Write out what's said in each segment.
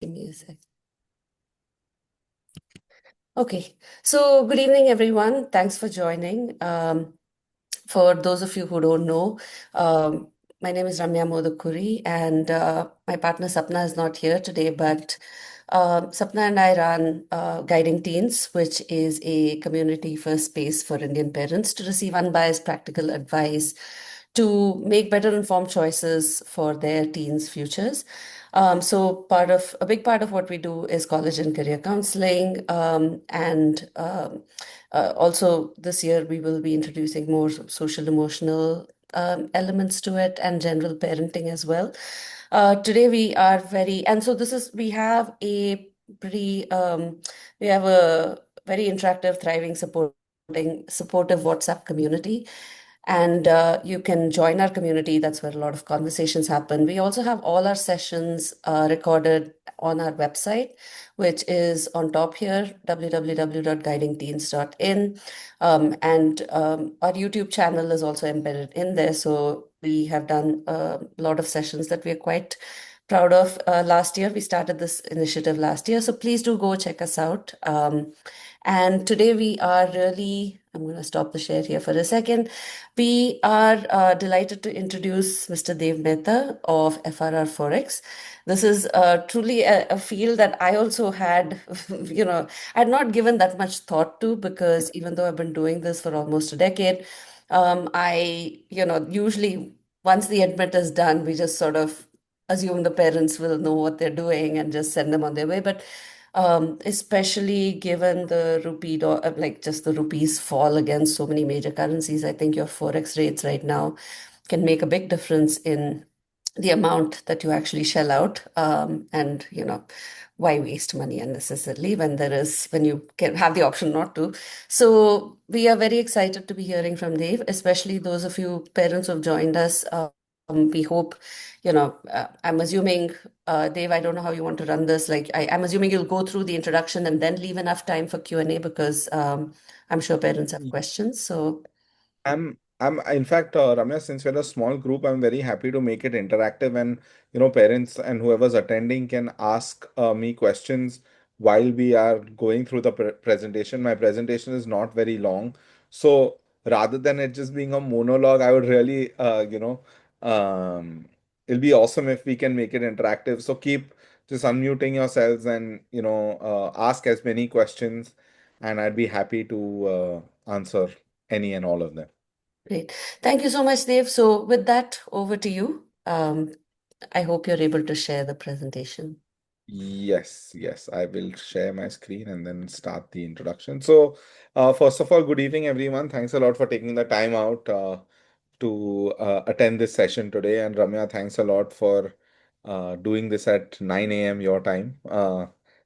Give me a sec. Okay, so good evening, everyone. Thanks for joining. For those of you who don't know, my name is Ramya Modukuri, and my partner Sapna is not here today, but Sapna and I run Guiding Teens, which is a community first space for Indian parents to receive unbiased practical advice to make better informed choices for their teens' futures. So a big part of what we do is college and career counseling, and also this year we will be introducing more social emotional elements to it and general parenting as well. Today we are and so this is pretty we have a very interactive, thriving, supportive WhatsApp community. And you can join our community. That's where a lot of conversations happen. We also have all our sessions recorded on our website, which is on top here, www.guidingteens.in. And our YouTube channel is also embedded in there. So we have done a lot of sessions that we are quite proud of. Last year, we started this initiative last year. So please do go check us out. And today I'm going to stop the share here for a second. We are delighted to introduce Mr. Dev Mehta of FRR Forex. This is truly a field that I also had, I had not given that much thought to, because even though I've been doing this for almost a decade, usually once the admit is done, we just sort of assume the parents will know what they're doing and just send them on their way. But especially given the like just the rupees fall against so many major currencies, I think your Forex rates right now can make a big difference in the amount that you actually shell out. And why waste money unnecessarily when you can have the option not to. So we are very excited to be hearing from Dave, especially those of you parents who've joined us. We hope, I'm assuming, Dave, I don't know how you want to run this. Like, I'm assuming you'll go through the introduction and then leave enough time for Q&A, because I'm sure parents have questions. So, In fact, Ramya, since we're a small group, I'm very happy to make it interactive, and parents and whoever's attending can ask me questions while we are going through the presentation. My presentation is not very long, so rather than it just being a monologue, I would really, it'll be awesome if we can make it interactive. So keep just unmuting yourselves and ask as many questions, and I'd be happy to answer any and all of them. great. Thank you so much, Dave. So with that, over to you. I hope you're able to share the presentation. Yes, yes, I will share my screen and then start the introduction. So, first of all, good evening, everyone. Thanks a lot for taking the time out to attend this session today. And Ramya, thanks a lot for doing this at 9 a.m. your time,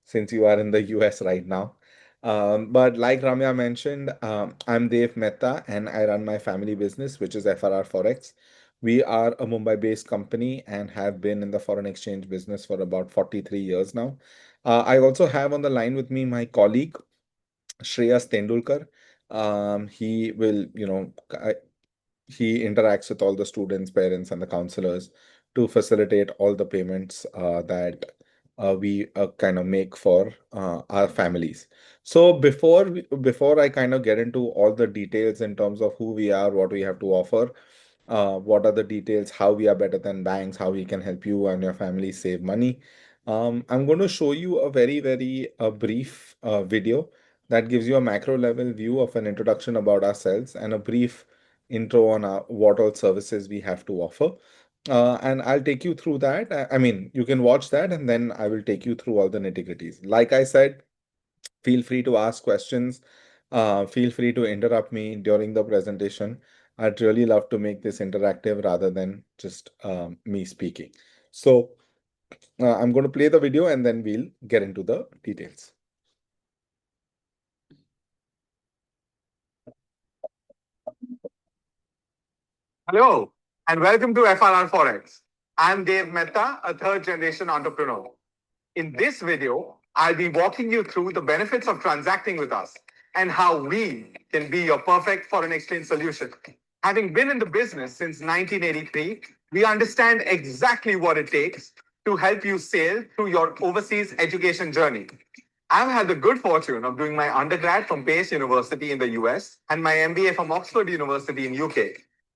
since you are in the US right now. But like Ramya mentioned, I'm Dev Mehta and I run my family business, which is FRR Forex. We are a Mumbai-based company and have been in the foreign exchange business for about 43 years now. I also have on the line with me my colleague, Shreyas Tendulkar. He will, he interacts with all the students, parents, and the counselors to facilitate all the payments that we kind of make for our families. So before I kind of get into all the details in terms of who we are, what we have to offer, what are the details, how we are better than banks, how we can help you and your family save money. I'm going to show you a very brief video that gives you a macro level view of an introduction about ourselves and a brief intro on what all services we have to offer. And I'll take you through that. I mean, you can watch that and then I will take you through all the nitty-gritties. Like I said, feel free to ask questions. Feel free to interrupt me during the presentation. I'd really love to make this interactive rather than just me speaking. So I'm going to play the video and then we'll get into the details. Hello, and welcome to FRR Forex. I'm Dev Mehta, a third generation entrepreneur. In this video, I'll be walking you through the benefits of transacting with us and how we can be your perfect foreign exchange solution. Having been in the business since 1983, we understand exactly what it takes to help you sail through your overseas education journey. I've had the good fortune of doing my undergrad from Pace University in the US and my MBA from Oxford University in UK.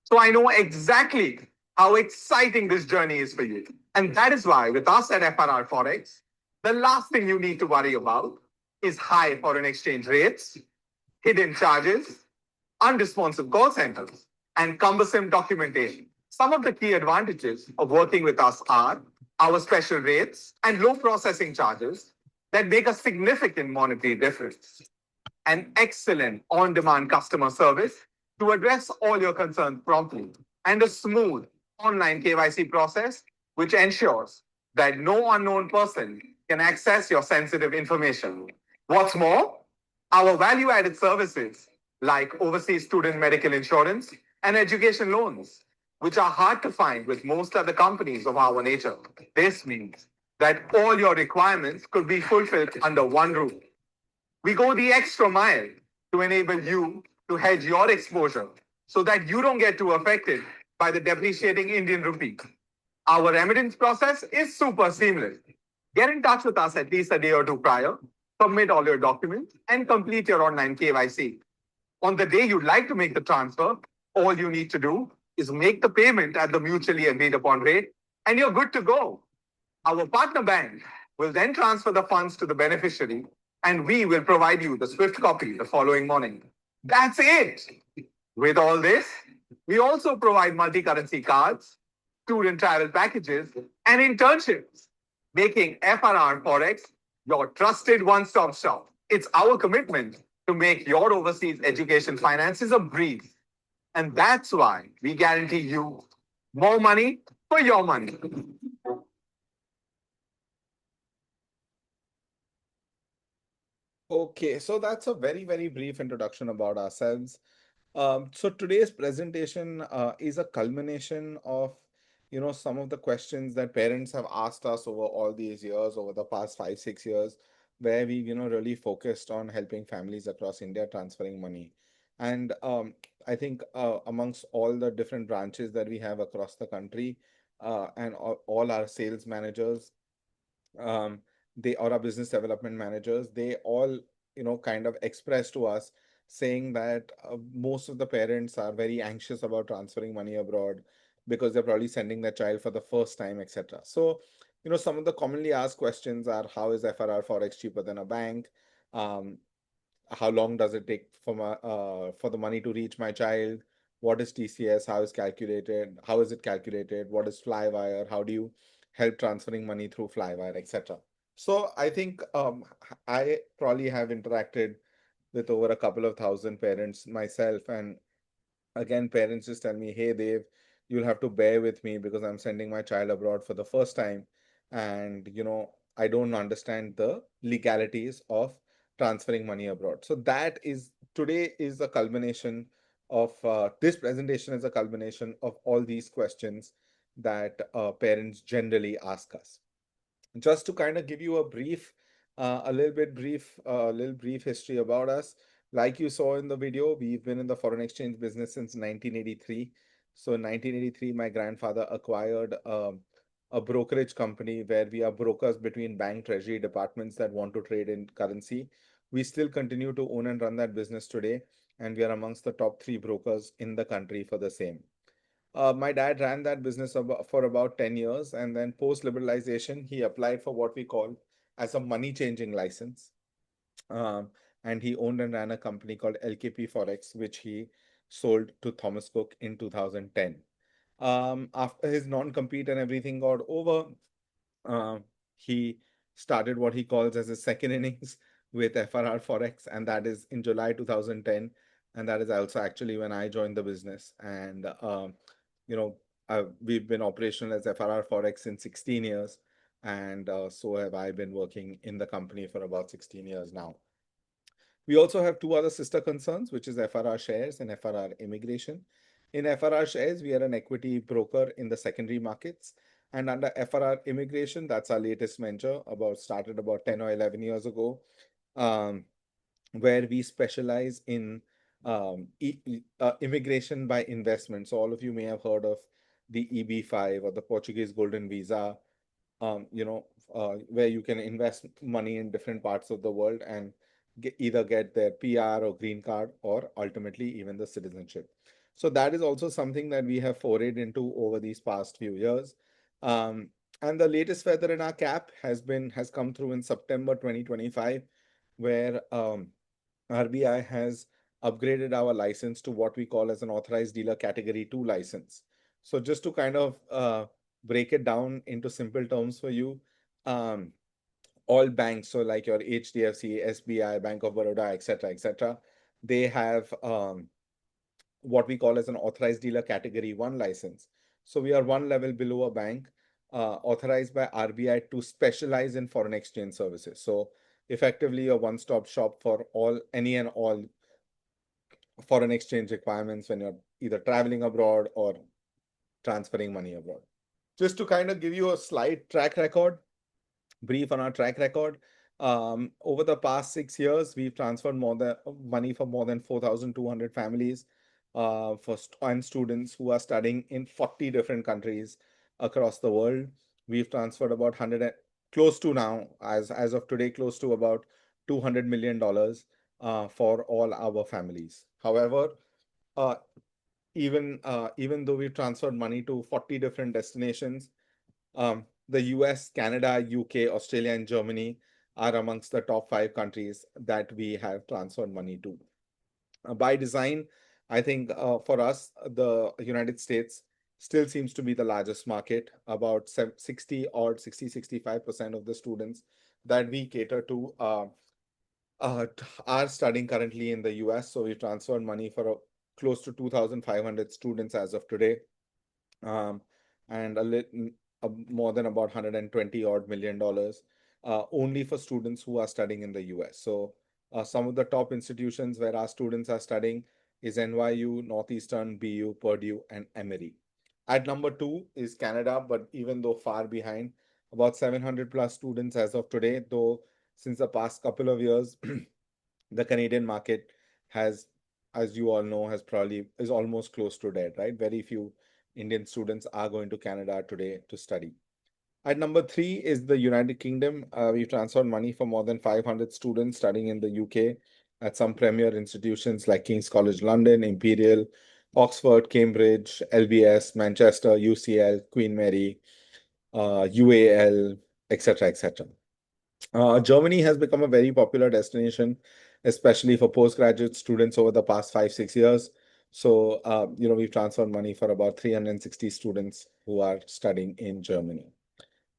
So I know exactly how exciting this journey is for you. And that is why with us at FRR Forex, the last thing you need to worry about is high foreign exchange rates, hidden charges, unresponsive call centers, and cumbersome documentation. Some of the key advantages of working with us are our special rates and low processing charges that make a significant monetary difference, an excellent on demand customer service to address all your concerns promptly, and a smooth online KYC process which ensures that no unknown person can access your sensitive information. What's more, our value added services like overseas student medical insurance and education loans, which are hard to find with most other companies of our nature. This means that all your requirements could be fulfilled under one roof. We go the extra mile to enable you to hedge your exposure so that you don't get too affected by the depreciating Indian rupee. Our remittance process is super seamless. Get in touch with us at least a day or two prior, submit all your documents, and complete your online KYC. On the day you'd like to make the transfer, all you need to do is make the payment at the mutually agreed upon rate, and you're good to go. Our partner bank will then transfer the funds to the beneficiary, and we will provide you the SWIFT copy the following morning. That's it. With all this, we also provide multi-currency cards, student travel packages, and internships, making FRR Forex your trusted one-stop shop. It's our commitment to make your overseas education finances a breeze. And that's why we guarantee you more money for your money. Okay, so that's a very, very brief introduction about ourselves. So today's presentation is a culmination of, some of the questions that parents have asked us over all these years, over the past 5, 6 years, where we, really focused on helping families across India transferring money. And I think amongst all the different branches that we have across the country, and all our sales managers, um, they or our business development managers, they all kind of express to us saying that most of the parents are very anxious about transferring money abroad because they're probably sending their child for the first time, etc. So some of the commonly asked questions are: how is FRR Forex cheaper than a bank? um, how long does it take for the money to reach my child? What is TCS? How is calculated? How is it calculated? What is Flywire? How do you help transferring money through Flywire, etc.? So I think I probably have interacted with over a couple of thousand parents myself, and again, parents just tell me, hey, Dave, you'll have to bear with me because I'm sending my child abroad for the first time. And, I don't understand the legalities of transferring money abroad. So that is today is a culmination of this presentation is a culmination of all these questions that parents generally ask us. Just to kind of give you a brief, a little brief history about us. Like you saw in the video, we've been in the foreign exchange business since 1983. So in 1983, my grandfather acquired a brokerage company where we are brokers between bank treasury departments that want to trade in currency. We still continue to own and run that business today, and we are amongst the top three brokers in the country for the same. My dad ran that business for about 10 years, and then post liberalization, he applied for what we call as a money changing license. Um, and he owned and ran a company called LKP Forex, which he sold to Thomas Cook in 2010. After his non compete and everything got over, uh, he started what he calls as a second innings with FRR Forex, and that is in July 2010. And that is also actually when I joined the business. And, you know, we've been operational as FRR Forex in 16 years. And so have I been working in the company for about 16 years now. We also have two other sister concerns, which is FRR Shares and FRR Immigration. In FRR Shares, we are an equity broker in the secondary markets. And under FRR Immigration, that's our latest venture, started about 10 or 11 years ago, um, where we specialize in immigration by investment. So all of you may have heard of the EB5 or the Portuguese Golden Visa, where you can invest money in different parts of the world and either get their PR or green card or ultimately even the citizenship. So that is also something that we have forayed into over these past few years. Um, and the latest feather in our cap has come through in September 2025, where RBI has upgraded our license to what we call as an authorized dealer category 2 license. So just to kind of break it down into simple terms for you, um, all banks, so like your HDFC, SBI, Bank of Baroda, etc., they have what we call as an authorized dealer category 1 license. So we are one level below a bank authorized by RBI to specialize in foreign exchange services. So effectively a one-stop shop for any and all foreign exchange requirements when you're either traveling abroad or transferring money abroad. Just to kind of give you a slight track record, brief on our track record. Over the past 6 years, we've transferred more than money for more than 4,200 families and students who are studying in 40 different countries across the world. We've transferred about 100 close to now, as of today, close to about $200 million for all our families. However, uh, even though we've transferred money to 40 different destinations, the US, Canada, UK, Australia, and Germany are amongst the top 5 countries that we have transferred money to. By design, I think for us, the United States still seems to be the largest market. About 60 or 65% of the students that we cater to are studying currently in the US. So we transferred money for close to 2,500 students as of today, um, and more than about 120 odd million dollars only for students who are studying in the US. So some of the top institutions where our students are studying is NYU, Northeastern, BU, Purdue, and Emory. At number two is Canada, but even though far behind, about 700 plus students as of today, though since the past couple of years, the Canadian market has, as you all know, is almost close to dead, right? Very few Indian students are going to Canada today to study. At number three is the United Kingdom. We've transferred money for more than 500 students studying in the UK at some premier institutions like King's College London, Imperial, Oxford, Cambridge, LBS, Manchester, UCL, Queen Mary, UAL, etc., etc. Germany has become a very popular destination, especially for postgraduate students over the past 5, 6 years. So, we've transferred money for about 360 students who are studying in Germany.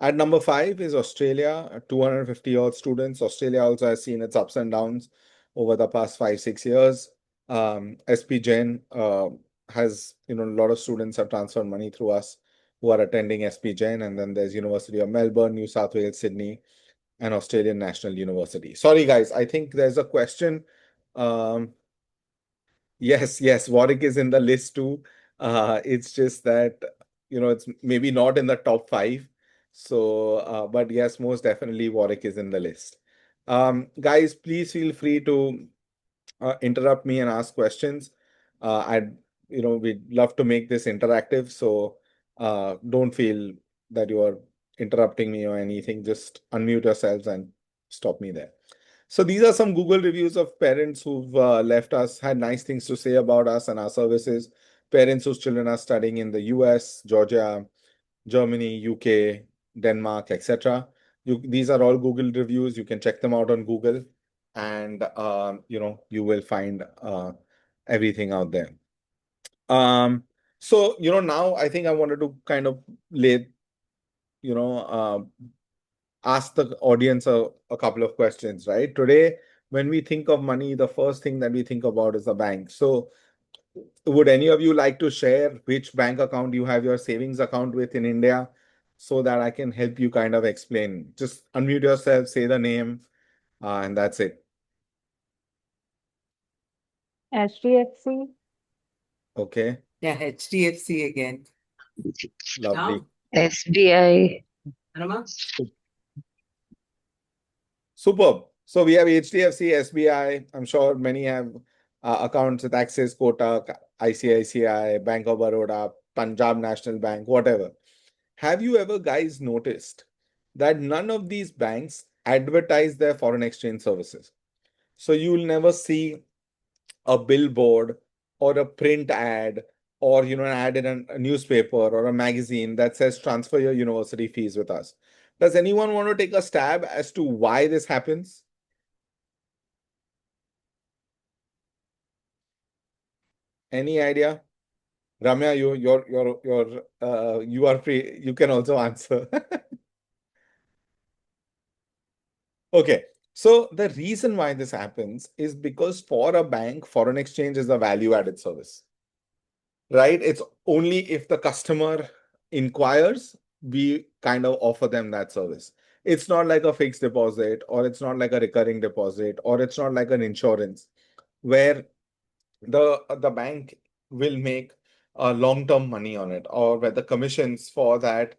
At number five is Australia, 250 odd students. Australia also has seen its ups and downs over the past 5, 6 years. SP Jain has, a lot of students have transferred money through us who are attending SP Jain, and then there's University of Melbourne, New South Wales, Sydney, and Australian National University. Sorry, guys, I think there's a question. Um, yes, Warwick is in the list too. It's just that, it's maybe not in the top five. So, but yes, most definitely Warwick is in the list. Guys, please feel free to interrupt me and ask questions. We'd love to make this interactive. So, don't feel that you are interrupting me or anything. Just unmute yourselves and stop me there. So these are some Google reviews of parents who've left us, had nice things to say about us and our services. Parents whose children are studying in the US, Georgia, Germany, UK, Denmark, etc. These are all Google reviews. You can check them out on Google, and you will find everything out there. So now I think I wanted to kind of lay, you know, ask the audience a couple of questions, right? Today, when we think of money, the first thing that we think about is the bank. So, would any of you like to share which bank account you have your savings account with in India so that I can help you kind of explain? Just unmute yourself, say the name, and that's it. HDFC, Okay, Yeah, HDFC again. lovely. SBI, Rama? Superb. So we have HDFC, SBI. I'm sure many have accounts with Axis, Kotak, ICICI, Bank of Baroda, Punjab National Bank, whatever. Have you ever guys noticed that none of these banks advertise their foreign exchange services. So you'll never see a billboard or a print ad or an ad in a newspaper or a magazine that says transfer your university fees with us. Does anyone want to take a stab as to why this happens? Any idea? Ramya, you are free. You can also answer. Okay. So the reason why this happens is because for a bank, foreign exchange is a value-added service, right? It's only if the customer inquires, we kind of offer them that service. It's not like a fixed deposit, or it's not like a recurring deposit, or it's not like an insurance where the bank will make long-term money on it, or where the commissions for that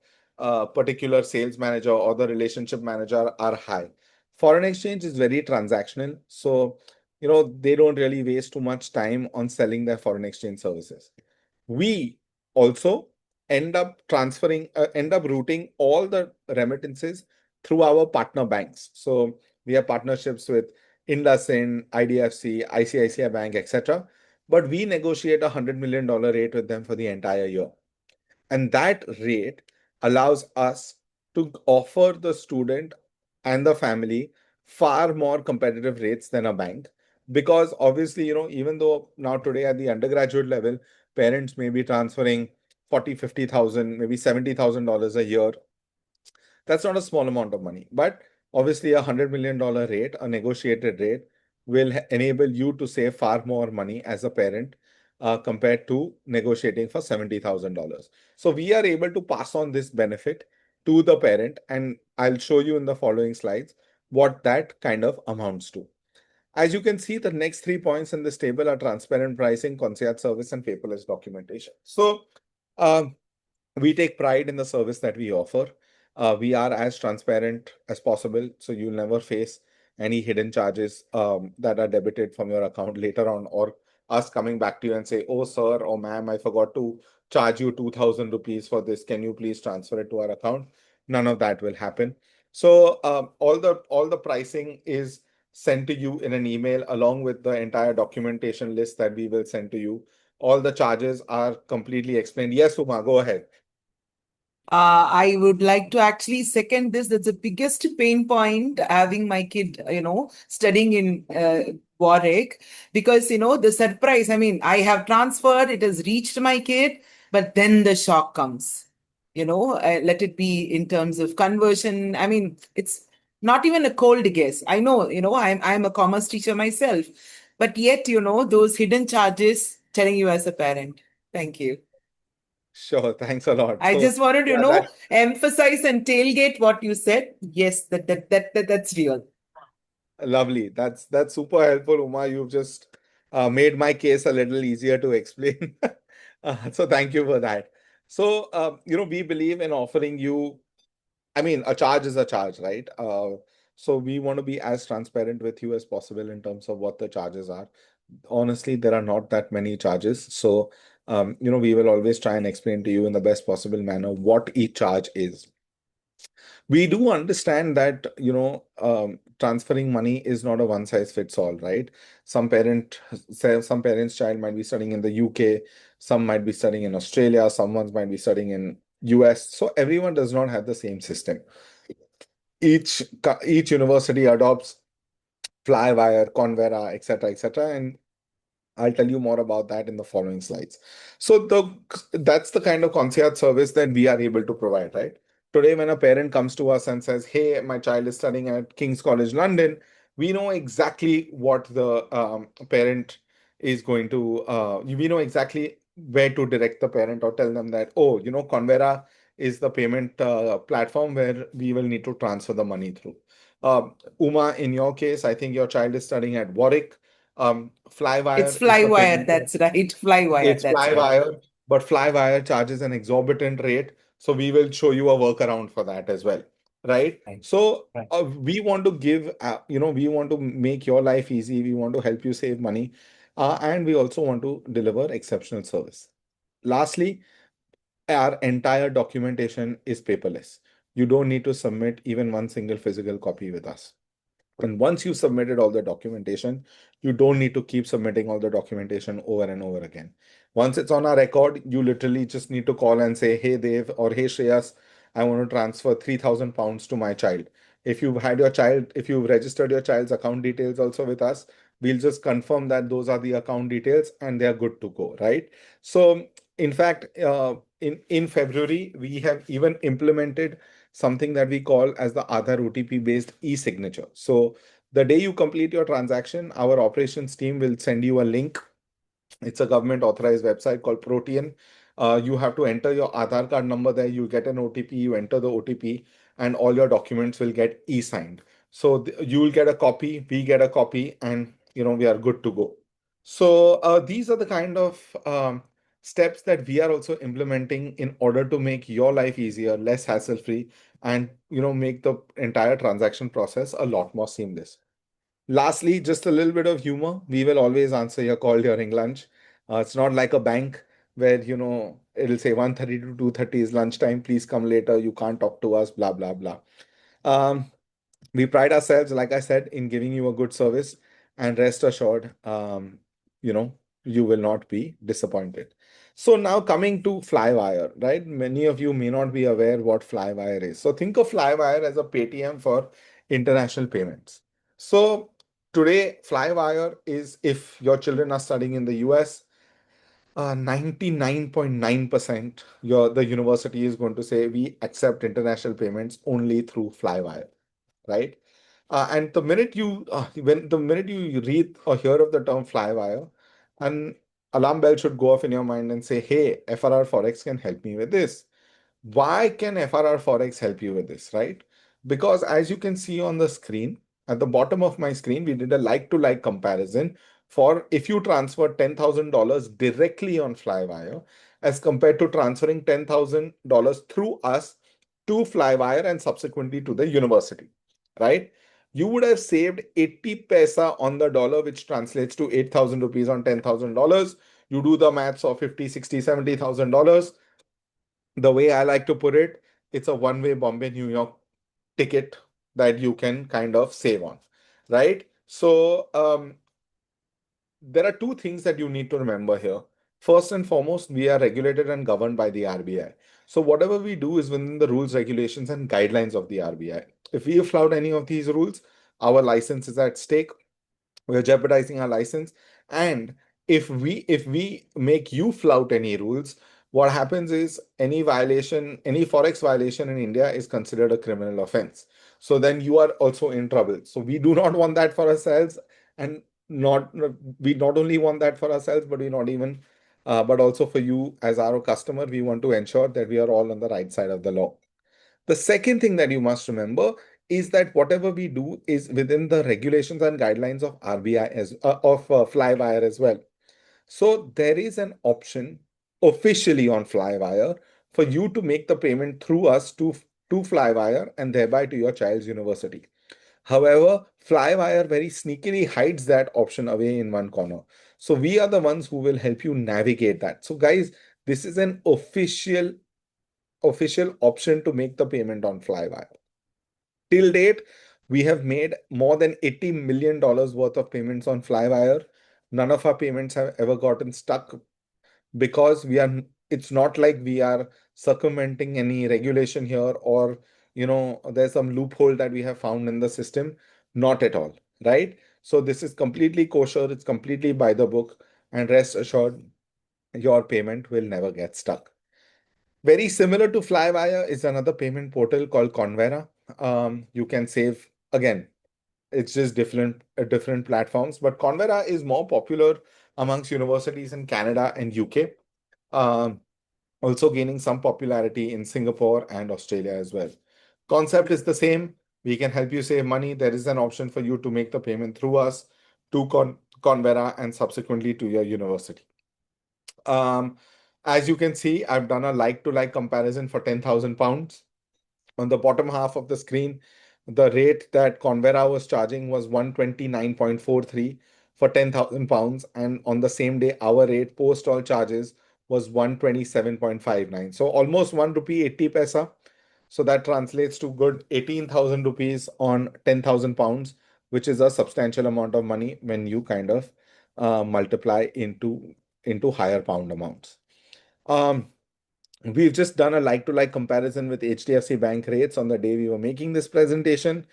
particular sales manager or the relationship manager are high. Foreign exchange is very transactional, so they don't really waste too much time on selling their foreign exchange services. We also end up routing all the remittances through our partner banks. So we have partnerships with IndusInd, IDFC, ICICI Bank, etc. But we negotiate $100 million rate with them for the entire year. And that rate allows us to offer the student and the family far more competitive rates than a bank. Because obviously, even though now today at the undergraduate level, parents may be transferring 40, 50,000, maybe $70,000 a year. That's not a small amount of money. But obviously, $100 million rate, a negotiated rate, will enable you to save far more money as a parent compared to negotiating for $70,000. So we are able to pass on this benefit to the parent, and I'll show you in the following slides what that kind of amounts to. As you can see, the next 3 points in this table are transparent pricing, concierge service, and paperless documentation. So um, we take pride in the service that we offer. We are as transparent as possible, so you'll never face any hidden charges that are debited from your account later on, or us coming back to you and say, "Oh, sir or ma'am, I forgot to charge you 2,000 rupees for this. Can you please transfer it to our account?" None of that will happen. So all the pricing is sent to you in an email along with the entire documentation list that we will send to you. All the charges are completely explained. Yes, Uma, go ahead. I would like to actually second this. That's the biggest pain point having my kid, studying in Warwick, because, the surprise. I mean, I have transferred, it has reached my kid, but then the shock comes. Let it be in terms of conversion. I mean, it's not even a cold guess. I know, I'm a commerce teacher myself, but yet, those hidden charges telling you as a parent. Thank you. Sure, thanks a lot. I So just wanted to, yeah, that emphasize and tailgate what you said. Yes, that's real. lovely. That's super helpful, Uma. You've just made my case a little easier to explain. So thank you for that. So we believe in offering you. I mean, a charge is a charge, right? So we want to be as transparent with you as possible in terms of what the charges are. Honestly, there are not that many charges. So we will always try and explain to you in the best possible manner what each charge is. We do understand that transferring money is not a one size fits all, right? Some parents child might be studying in the UK, some might be studying in Australia, someone might be studying in US, so everyone does not have the same system. Each university adopts Flywire, Convera, etc., and I'll tell you more about that in the following slides. So that's the kind of concierge service that we are able to provide, right? Today, when a parent comes to us and says, "Hey, my child is studying at King's College London," we know exactly what the parent is going to. We know exactly where to direct the parent or tell them that, "Oh, Convera is the payment platform where we will need to transfer the money through." Uma, in your case, I think your child is studying at Warwick. It's Flywire is the Flywire, payment. that's right. Flywire, It's that's right. Flywire, but Flywire charges an exorbitant rate. So we will show you a workaround for that as well, right? Right. So Right. we want to give, we want to make your life easy. We want to help you save money, and we also want to deliver exceptional service. Lastly, our entire documentation is paperless. you don't need to submit even one single physical copy with us. And once you submitted all the documentation, you don't need to keep submitting all the documentation over and over again. Once it's on our record, you literally just need to call and say, hey, Dev, or hey, Shreyas, I want to transfer 3,000 pounds to my child. If you've registered your child's account details also with us, we'll just confirm that those are the account details and they are good to go, right? So, in fact, in February, we have even implemented something that we call as the Aadhaar OTP based e-signature. So the day you complete your transaction, our operations team will send you a link. It's a government authorized website called Protean. You have to enter your Aadhaar card number there. You get an OTP, you enter the OTP, and all your documents will get e-signed. So you will get a copy, we get a copy, and we are good to go. So these are the kind of steps that we are also implementing in order to make your life easier, less hassle-free, and make the entire transaction process a lot more seamless. Lastly, just a little bit of humor. We will always answer your call during lunch. It's not like a bank where, it'll say 1:30 to 2:30 is lunchtime. Please come later. You can't talk to us, blah, blah, blah. We pride ourselves, like I said, in giving you a good service, and rest assured, you know, you will not be disappointed. So now coming to Flywire, right? Many of you may not be aware what Flywire is. So think of Flywire as a Paytm for international payments. So today, Flywire is, if your children are studying in the US, 99.9% the university is going to say we accept international payments only through Flywire, right? And the minute you read or hear of the term Flywire, an alarm bell should go off in your mind and say, hey, FRR Forex can help me with this. Why can FRR Forex help you with this, right? Because as you can see on the screen, at the bottom of my screen, we did a like-to-like comparison for if you transfer $10,000 directly on Flywire as compared to transferring $10,000 through us to Flywire and subsequently to the university, right? You would have saved 80 paisa on the dollar, which translates to 8,000 rupees on $10,000. You do the maths of 50, 60, $70,000. The way I like to put it, it's a one-way Bombay, New York ticket that you can kind of save on, right? So there are two things that you need to remember here. First and foremost, we are regulated and governed by the RBI. So whatever we do is within the rules, regulations, and guidelines of the RBI. If we flout any of these rules, our license is at stake. We're jeopardizing our license. And if we make you flout any rules, what happens is any violation, any forex violation in India is considered a criminal offense. So then you are also in trouble. So we do not want that for ourselves, and not we not only want that for ourselves, but we not even but also for you as our customer. We want to ensure that we are all on the right side of the law. The second thing that you must remember is that whatever we do is within the regulations and guidelines of RBI of Flywire as well. So there is an option officially on Flywire for you to make the payment through us to Flywire and thereby to your child's university. However, Flywire very sneakily hides that option away in one corner. So we are the ones who will help you navigate that. So guys, this is an official option to make the payment on Flywire. Till date, we have made more than $80 million worth of payments on Flywire. None of our payments have ever gotten stuck because it's not like we are circumventing any regulation here, or there's some loophole that we have found in the system. Not at all, right? So this is completely kosher, it's completely by the book, and rest assured your payment will never get stuck. Very similar to Flywire is another payment portal called Convera. You can save, again, it's just different platforms, but Convera is more popular amongst universities in Canada and UK. Um, Also gaining some popularity in Singapore and Australia as well. Concept is the same. We can help you save money. There is an option for you to make the payment through us to Convera and subsequently to your university. As you can see, I've done a like-to-like comparison for 10,000 pounds. On the bottom half of the screen, the rate that Convera was charging was 129.43 for 10,000 pounds. And on the same day, our rate post all charges was 127.59. So almost 1 rupee 80 paisa. So that translates to good 18,000 rupees on 10,000 pounds, which is a substantial amount of money when you kind of multiply into higher pound amounts. Um, we've just done a like-to-like comparison with HDFC Bank rates on the day we were making this presentation.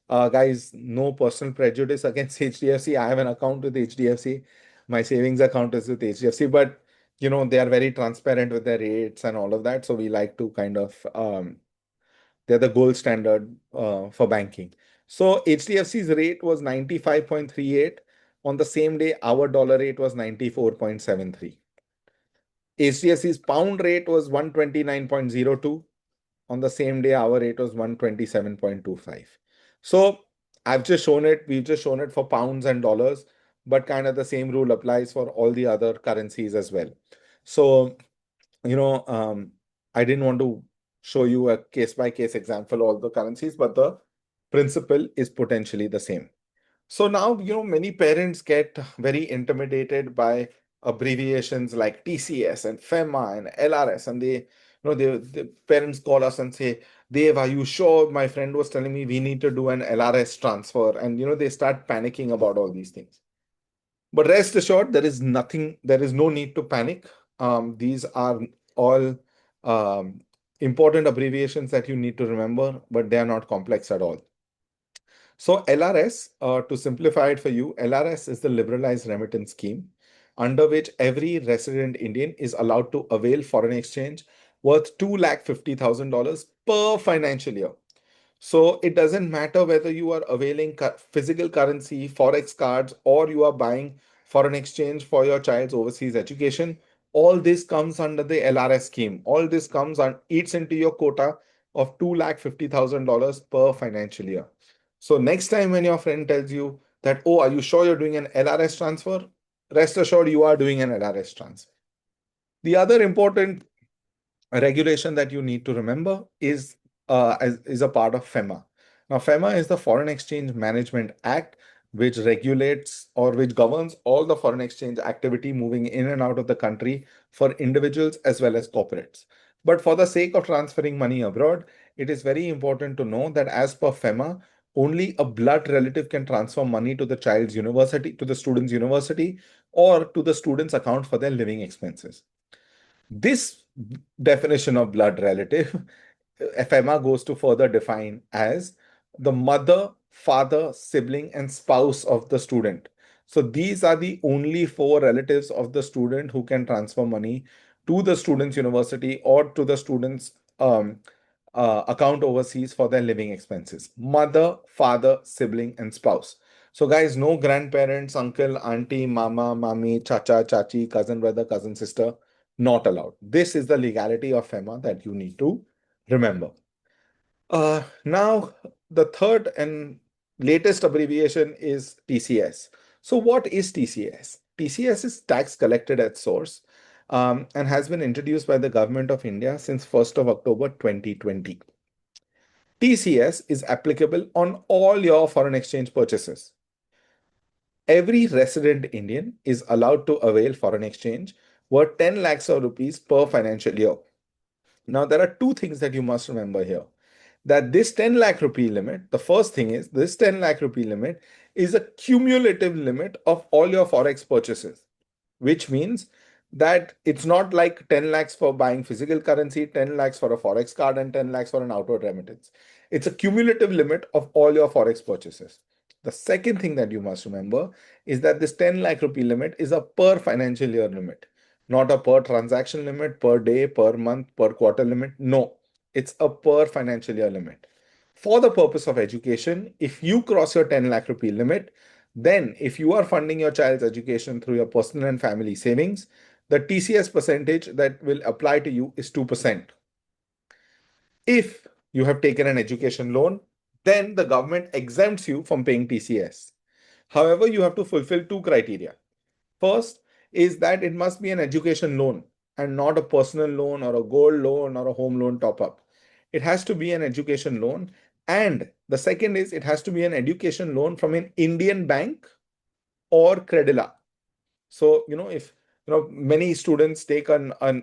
Guys, no personal prejudice against HDFC. I have an account with HDFC. My savings account is with HDFC, but they are very transparent with their rates and all of that. So we like to kind of they're the gold standard for banking. So HDFC's rate was 95.38. On the same day, our dollar rate was 94.73. HDFC's pound rate was 129.02. On the same day, our rate was 127.25. So we've just shown it for pounds and dollars, but kind of the same rule applies for all the other currencies as well. So, I didn't want to show you a case by case example of all the currencies, but the principle is potentially the same. So now, many parents get very intimidated by abbreviations like TCS and FEMA and LRS, and the parents call us and say, Dev, are you sure? My friend was telling me we need to do an LRS transfer, and they start panicking about all these things. But rest assured, there is no need to panic. These are all important abbreviations that you need to remember, but they are not complex at all. So LRS, to simplify it for you, LRS is the liberalized remittance scheme under which every resident Indian is allowed to avail foreign exchange worth $250,000 per financial year. So it doesn't matter whether you are availing physical currency, Forex cards, or you are buying foreign exchange for your child's overseas education. All this comes under the LRS scheme. All this eats into your quota of $250,000 per financial year. So next time when your friend tells you that, oh, are you sure you're doing an LRS transfer? Rest assured you are doing an LRS transfer. The other important regulation that you need to remember is a part of FEMA. Now, FEMA is the Foreign Exchange Management Act, which regulates or which governs all the foreign exchange activity moving in and out of the country for individuals as well as corporates. But for the sake of transferring money abroad, it is very important to know that as per FEMA, only a blood relative can transfer money to the child's university, to the student's university, or to the student's account for their living expenses. This definition of blood relative, FEMA goes to further define as the mother, father, sibling, and spouse of the student. So these are the only four relatives of the student who can transfer money to the student's university or to the student's account overseas for their living expenses. Mother, father, sibling, and spouse. So guys, no grandparents, uncle, auntie, mama, mommy, chacha, chachi, cousin brother, cousin sister, not allowed. This is the legality of FEMA that you need to remember. Now, the third and latest abbreviation is TCS. So what is TCS? TCS is tax collected at source and has been introduced by the government of India since 1st of October 2020. TCS is applicable on all your foreign exchange purchases. Every resident Indian is allowed to avail foreign exchange worth 10 lakhs of rupees per financial year. Now, there are two things that you must remember here. That this 10 lakh rupee limit, the first thing is this 10 lakh rupee limit is a cumulative limit of all your Forex purchases, which means that it's not like 10 lakhs for buying physical currency, 10 lakhs for a Forex card, and 10 lakhs for an outward remittance. It's a cumulative limit of all your Forex purchases. The second thing that you must remember is that this 10 lakh rupee limit is a per financial year limit, not a per transaction limit, per day, per month, per quarter limit. No, it's a per financial year limit. For the purpose of education, if you cross your 10 lakh rupee limit, then if you are funding your child's education through your personal and family savings, the TCS percentage that will apply to you is 2%. If you have taken an education loan, then the government exempts you from paying TCS. However, you have to fulfill two criteria. First is that it must be an education loan and not a personal loan or a gold loan or a home loan top up. It has to be an education loan. And the second is it has to be an education loan from an Indian bank or Credila. So, if many students take a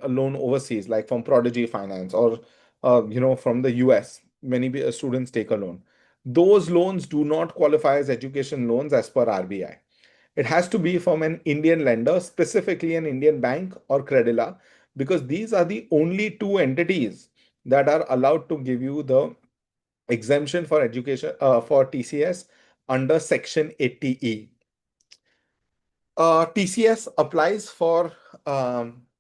loan overseas, like from Prodigy Finance or from the US, many students take a loan. Those loans do not qualify as education loans as per RBI. It has to be from an Indian lender, specifically an Indian bank or Credila, because these are the only two entities that are allowed to give you the exemption for education for TCS under Section 80E. TCS applies for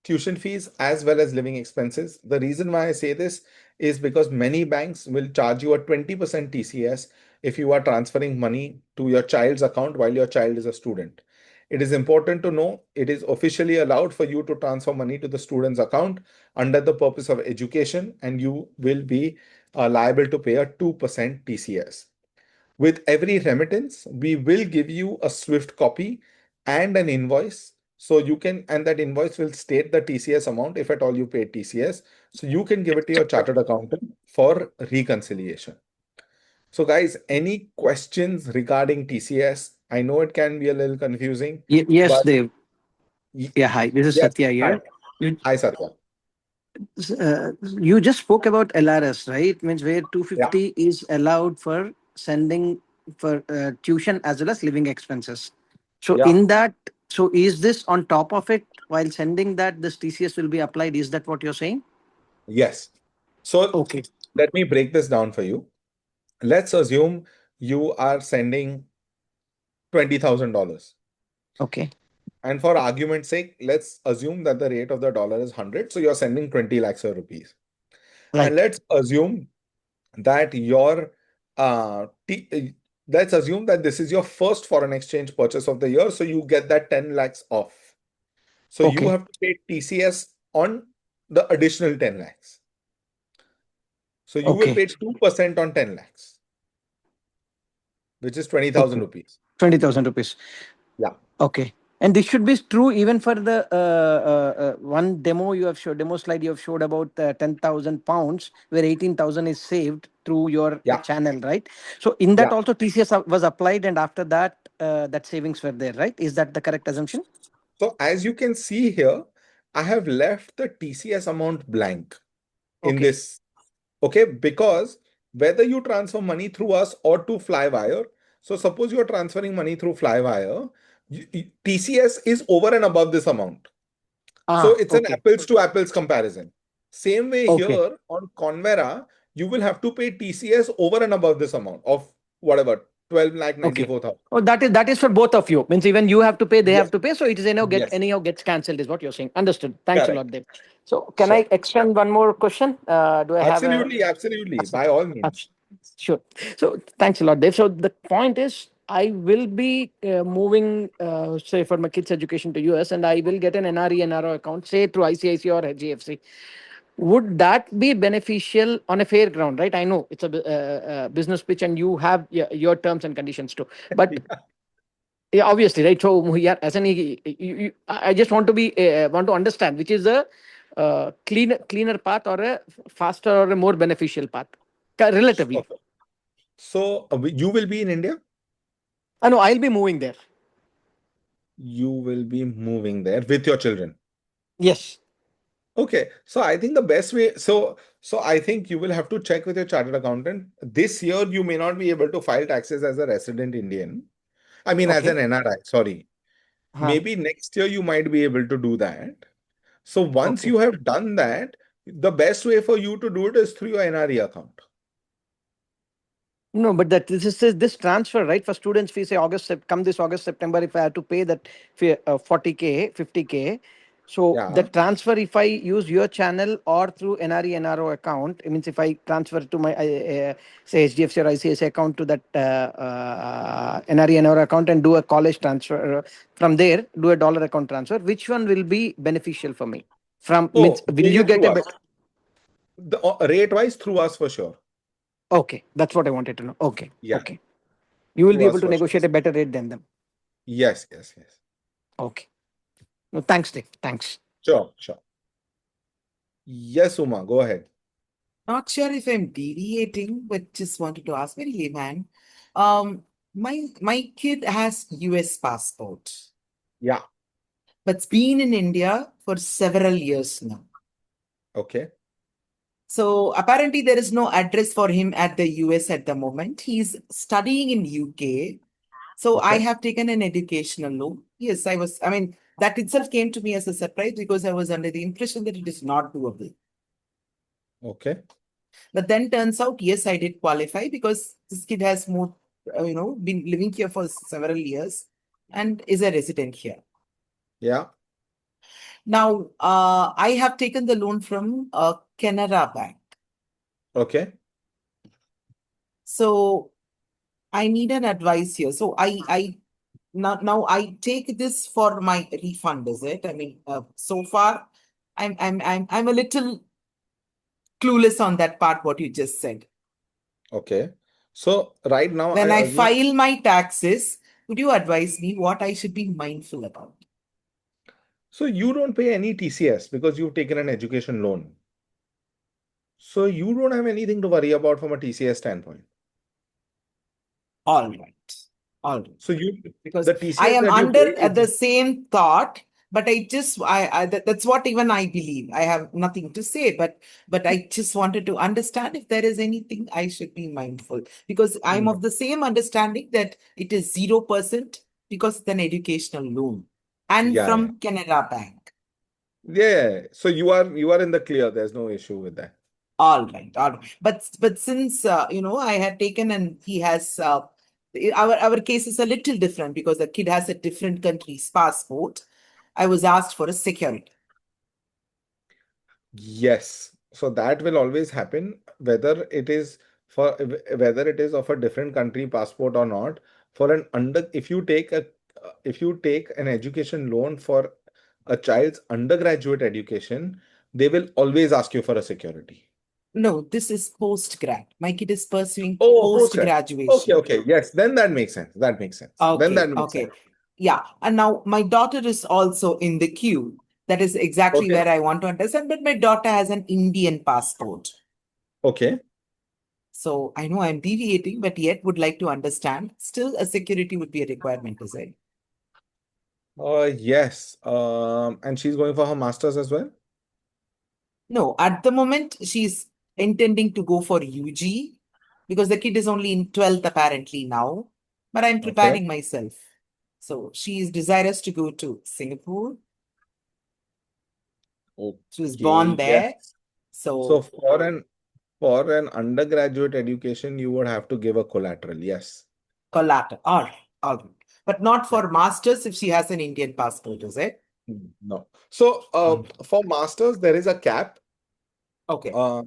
tuition fees as well as living expenses. The reason why I say this is because many banks will charge you a 20% TCS if you are transferring money to your child's account while your child is a student. It is important to know it is officially allowed for you to transfer money to the student's account under the purpose of education, and you will be liable to pay a 2% TCS. With every remittance, we will give you a SWIFT copy and an invoice. So you can, and that invoice will state the TCS amount if at all you paid TCS. So you can give it to your chartered accountant for reconciliation. So, guys, any questions regarding TCS? I know it can be a little confusing, Yes, but Dev. y- Yeah, hi. This is yes, Satya hi, here. You, hi, Satya. you just spoke about LRS, right? Means where Yeah, 250 is allowed for sending for tuition as well as living expenses. So yeah, in that, so is this on top of it while sending that this TCS will be applied? Is that what you're saying? yes. So Okay. let me break this down for you. Let's assume you are sending $20,000. Okay. And for argument's sake, let's assume that the rate of the dollar is 100. So you're sending 20 lakhs of rupees. And Right. that your uh, t- let's assume that this is your first foreign exchange purchase of the year. So you get that 10 lakhs off. So you Okay. have to pay TCS on the additional 10 lakhs. So you will Okay. pay 2% on 10 lakhs, which is 20,000 Okay. rupees. 20,000 rupees. Yeah. Okay. And this should be true even for the one demo you have showed, demo slide you have showed about 10,000 pounds, where 18,000 is saved through your Yeah. channel, right? So in that Yeah. also TCS was applied, and after that, that savings were there, right? Is that the correct assumption? So as you can see here, I have left the TCS amount blank in Okay. this. Okay, because whether you transfer money through us or to Flywire, so suppose you're transferring money through Flywire, TCS is over and above this amount. So Ah, it's an okay. apples to apples comparison. Same way Okay. here on Convera, you will have to pay TCS over and above this amount of whatever, 12 lakh Okay. 94,000. Oh, that is for both of you. Means even you have to pay, they Yes, have to pay. So it is yes, anyhow gets cancelled, is what you're saying. Understood. Thanks a correct. lot, Dev. So can I Sure. extend one more question? Do I have a Absolutely, absolutely. By all means. Sure. So thanks a lot, Dave. So the point is, I will be moving, say, for my kids' education to US, and I will get an NRE NRO account, say through ICICI or HGFC. Would that be beneficial on a fair ground, right? I know it's a business pitch, and you have your terms and conditions too. But yeah, obviously, right? So yeah, as an I just want to be want to understand which is a cleaner path or a faster or a more beneficial path, relatively. Okay. So you will be in India? I know I'll be moving there. You will be moving there with your children. Yes. Okay, so I think the best way, so I think you will have to check with your chartered accountant. This year, you may not be able to file taxes as a resident Indian. I mean, as Okay. an NRI, sorry. Huh. Maybe next year you might be able to do that. So once Okay. you have done that, the best way for you to do it is through your NRE account. No, but that this is this transfer, right? For students fee, say come this August, September, if I have to pay that fee, 40K, 50K. So the Yeah. transfer, if I use your channel or through NRE NRO account, it means if I transfer to my say HDFC or ICICI account to that NRE NRO account and do a college transfer from there, do a dollar account transfer, which one will be beneficial for me? From means Oh, will you get through a us. The rate-wise, through us for sure. Okay, that's what I wanted to know. Okay, Yeah, okay. You will through be able us to for sure. negotiate a better rate than them. Yes, yes, yes. Okay. No, thanks, Dave. Thanks. Sure, sure. Yes, Uma, go ahead. Not sure if I'm deviating, but just wanted to ask very layman. Um, my kid has US passport, Yeah, but's been in India for several years now. okay. So apparently there is no address for him at the US at the moment. He's studying in UK. So I Okay. have taken an educational loan. Yes, I mean, that itself came to me as a surprise because I was under the impression that it is not doable. Okay. But then turns out, yes, I did qualify because this kid has moved, been living here for several years and is a resident here. Yeah. Now, I have taken the loan from Canara Bank. Okay. So I need an advice here. So now I take this for my refund, is it? I mean, so far I'm a little clueless on that part, what you just said. Okay. So right now, When I I assume. file my taxes, would you advise me what I should be mindful about? So you don't pay any TCS because you've taken an education loan. So you don't have anything to worry about from a TCS standpoint. All right. All right. So you, Because the I TCS am that you under pay is the same thought, but that's what even I believe. I have nothing to say, but I just wanted to understand if there is anything I should be mindful because I'm no. of the same understanding that it is 0% because it's an educational loan and Yeah, yeah. from Canara Bank. Yeah. So you are in the clear. There's no issue with that. All right, all right. But since I had taken and he has our case is a little different because the kid has a different country's passport. I was asked for a security. Yes. So that will always happen, whether it is of a different country passport or not. For an under, if you take an education loan for a child's undergraduate education, they will always ask you for a security. No, this is post grad. My kid is pursuing Oh, post postgrad. Okay, graduation. okay. Yes, then that makes sense. That makes sense. Then that Okay, makes sense. okay. Yeah. And now my daughter is also in the queue. That is exactly Okay. where I want to understand. But my daughter has an Indian passport. Okay. So I know I'm deviating, but yet would like to understand. Still, a security would be a requirement, is it? Yes. And she's going for her master's as well? No, at the moment, she's intending to go for UG because the kid is only in 12th apparently now. But I'm Okay. preparing myself. So she is desirous to go to Singapore. She was born Okay. there. Yes. So So for an undergraduate education, you would have to give a collateral. Yes. collateral. All right, all right. But not Yeah. for masters if she has an Indian passport, is it? No. So Mm. for masters, there is a cap. Okay. Uh,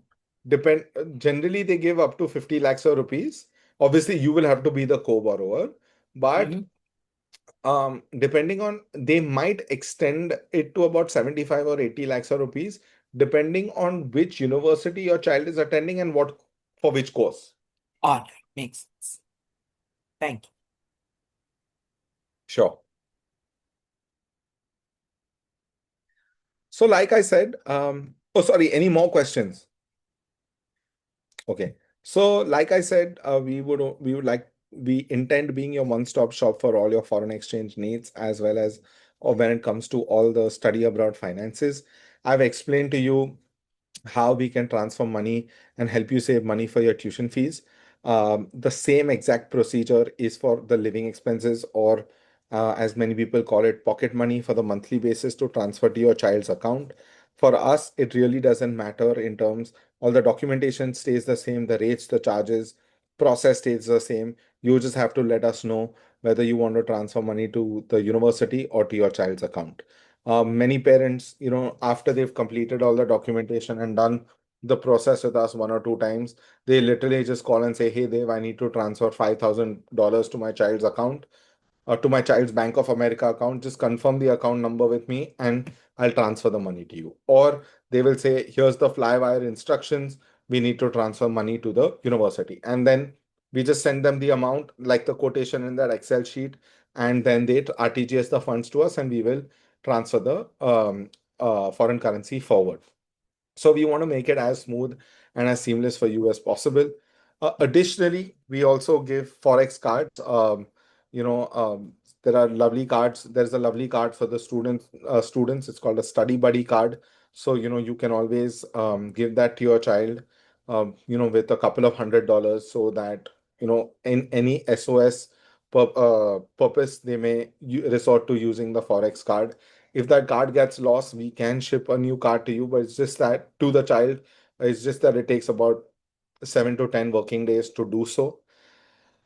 generally they give up to 50 lakhs of rupees. Obviously, you will have to be the co-borrower, but Mhm. depending on they might extend it to about 75 or 80 lakhs of rupees, depending on which university your child is attending and what for which course. All right. Makes sense. Thank you. Sure. So, like I said, oh, sorry, any more questions? Okay. So, like I said, we intend being your one-stop shop for all your foreign exchange needs, as well as or when it comes to all the study abroad finances. I've explained to you how we can transfer money and help you save money for your tuition fees. The same exact procedure is for the living expenses, or as many people call it, pocket money for the monthly basis to transfer to your child's account. For us, it really doesn't matter in terms, all the documentation stays the same, the rates, the charges, process stays the same. You just have to let us know whether you want to transfer money to the university or to your child's account. Many parents, after they've completed all the documentation and done the process with us one or two times, they literally just call and say, "Hey, Dave, I need to transfer $5,000 to my child's account, to my child's Bank of America account. Just confirm the account number with me and I'll transfer the money to you." Or they will say, "Here's the flywire instructions. We need to transfer money to the university." And then we just send them the amount, like the quotation in that Excel sheet, and then they RTGS the funds to us and we will transfer the foreign currency forward. So we want to make it as smooth and as seamless for you as possible. Additionally, we also give Forex cards. You know, there are lovely cards. There's a lovely card for the students. It's called a Study Buddy card. So, you can always give that to your child, with a couple of $100 so that, in any SOS purpose, they may resort to using the Forex card. If that card gets lost, we can ship a new card to you, but it's just that to the child, it's just that it takes about 7 to 10 working days to do so.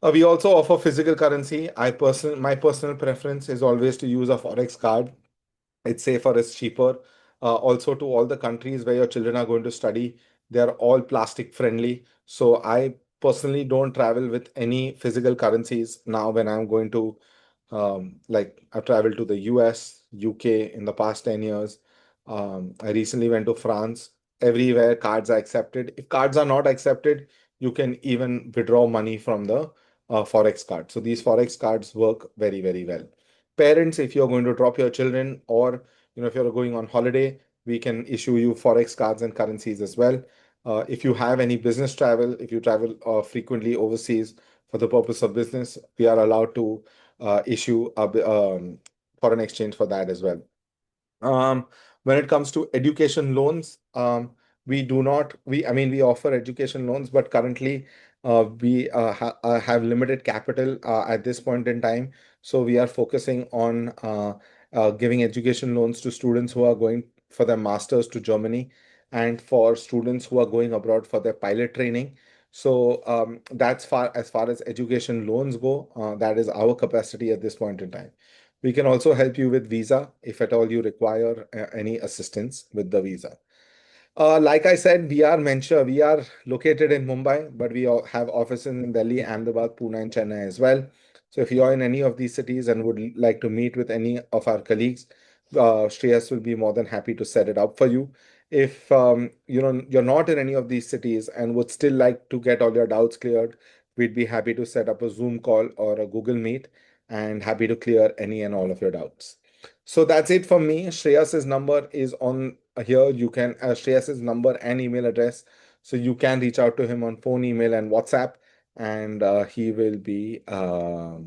We also offer physical currency. My personal preference is always to use a Forex card. It's safer, it's cheaper. Also, to all the countries where your children are going to study, they are all plastic friendly. So I personally don't travel with any physical currencies now when I'm going to, like, I've traveled to the US, UK in the past 10 years. I recently went to France. Everywhere cards are accepted. If cards are not accepted, you can even withdraw money from the Forex card. So these Forex cards work very, very well. Parents, if you're going to drop your children, or if you're going on holiday, we can issue you Forex cards and currencies as well. If you have any business travel, if you travel frequently overseas for the purpose of business, we are allowed to issue foreign exchange for that as well. When it comes to education loans, we do not, I mean, we offer education loans, but currently we have limited capital at this point in time. So we are focusing on giving education loans to students who are going for their masters to Germany, and for students who are going abroad for their pilot training. So that's as far as education loans go. That is our capacity at this point in time. We can also help you with visa if at all you require any assistance with the visa. Like I said, we are located in Mumbai, but we all have offices in Delhi, Ahmedabad, Pune, and Chennai as well. So if you are in any of these cities and would like to meet with any of our colleagues, Shreyas will be more than happy to set it up for you. If you're not in any of these cities and would still like to get all your doubts cleared, we'd be happy to set up a Zoom call or a Google Meet, and happy to clear any and all of your doubts. So that's it from me. Shreyas's number is on here. You can Shreyas's number and email address, so you can reach out to him on phone, email, and WhatsApp, and he will be uh,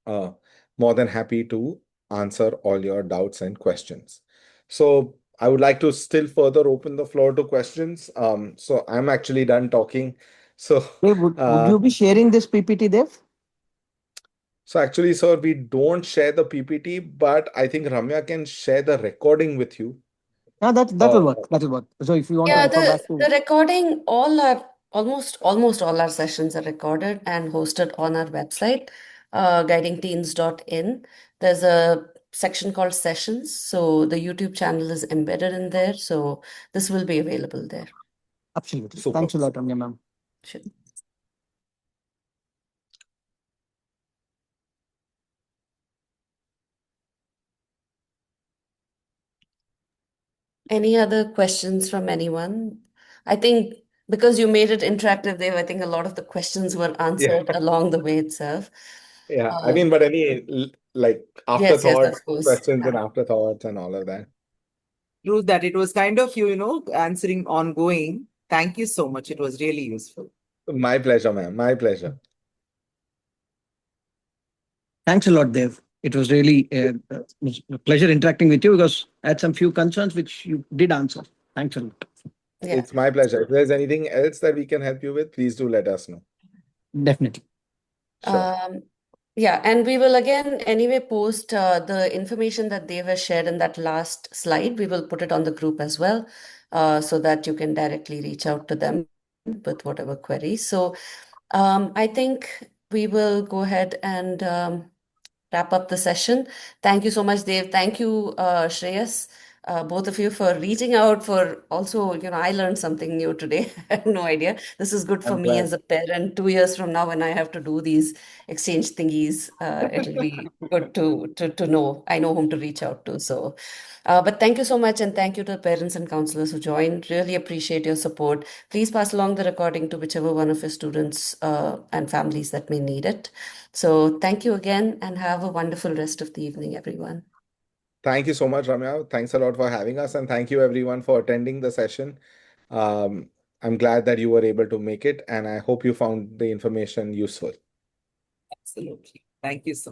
more than happy to answer all your doubts and questions. So I would like to still further open the floor to questions. So I'm actually done talking. So Dave, would uh, you be sharing this PPT, Dev? so actually, sir, we don't share the PPT, but I think Ramya can share the recording with you. Yeah, that Uh, will work. That will work. So if you want to Yeah, refer back the to, recording, all our almost all our sessions are recorded and hosted on our website, guidingteens.in. There's a section called sessions, so the YouTube channel is embedded in there, so this will be available there. absolutely. Super. Thanks a lot, Ramya ma'am. Sure. Any other questions from anyone? I think because you made it interactive, Dave, I think a lot of the questions were Yeah, answered along the way itself. yeah. I Uh, mean, but any like yes, afterthoughts, of course. questions and afterthoughts and all of that. True that it was kind of answering ongoing. Thank you so much. It was really useful. My pleasure, ma'am. My pleasure. Thanks a lot, Dev. It was really a pleasure interacting with you because I had some few concerns which you did answer. Thanks a lot. Yeah. It's my pleasure. If there's anything else that we can help you with, please do let us know. Definitely. Sure. Um, yeah, and we will again anyway post the information that they were shared in that last slide. We will put it on the group as well, so that you can directly reach out to them with whatever queries. So I think we will go ahead and wrap up the session. Thank you so much, Dave. Thank you, Shreyas, both of you for reaching out. For also, I learned something new today. I had no idea. This is good for I'm me glad. as a parent. 2 years from now, when I have to do these exchange thingies, it'll be good to know. I know whom to reach out to. So, but thank you so much, and thank you to the parents and counselors who joined. Really appreciate your support. Please pass along the recording to whichever one of your students and families that may need it. So thank you again and have a wonderful rest of the evening, everyone. Thank you so much, Ramya. Thanks a lot for having us, and thank you everyone for attending the session. Um, I'm glad that you were able to make it, and I hope you found the information useful. Absolutely. Thank you so